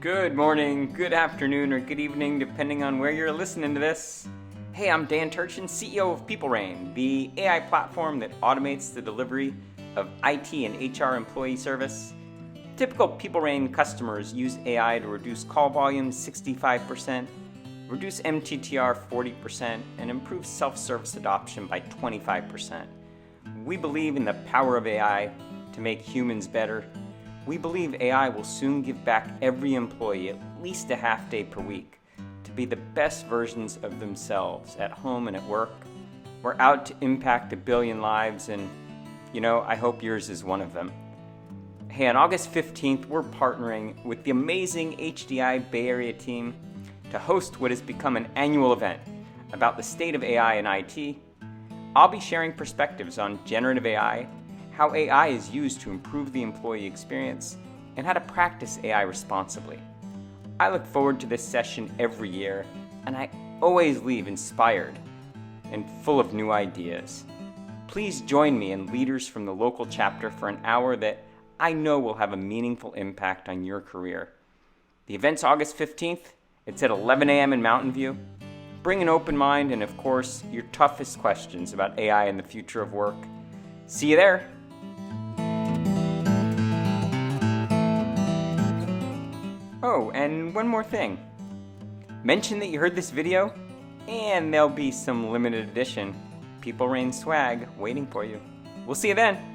Good morning, good afternoon, or good evening, depending on where you're listening to this. Hey, I'm Dan Turchin, CEO of PeopleReign, the AI platform that automates the delivery of IT and HR employee service. Typical PeopleReign customers use AI to reduce call volume 65%, reduce MTTR 40%, and improve self-service adoption by 25%. We believe in the power of AI to make humans better. We believe AI will soon give back every employee at least a half day per week to be the best versions of themselves at home and at work. We're out to impact 1 billion lives, and I hope yours is one of them. Hey, on August 15th, we're partnering with the amazing HDI Bay Area team to host what has become an annual event about the state of AI and IT. I'll be sharing perspectives on generative AI, how AI is used to improve the employee experience, and how to practice AI responsibly. I look forward to this session every year, and I always leave inspired and full of new ideas. Please join me and leaders from the local chapter for an hour that I know will have a meaningful impact on your career. The event's August 15th. It's at 11 a.m. in Mountain View. Bring an open mind and, of course, your toughest questions about AI and the future of work. See you there. Oh, and one more thing. Mention that you heard this video, and there'll be some limited edition PeopleReign swag waiting for you. We'll see you then.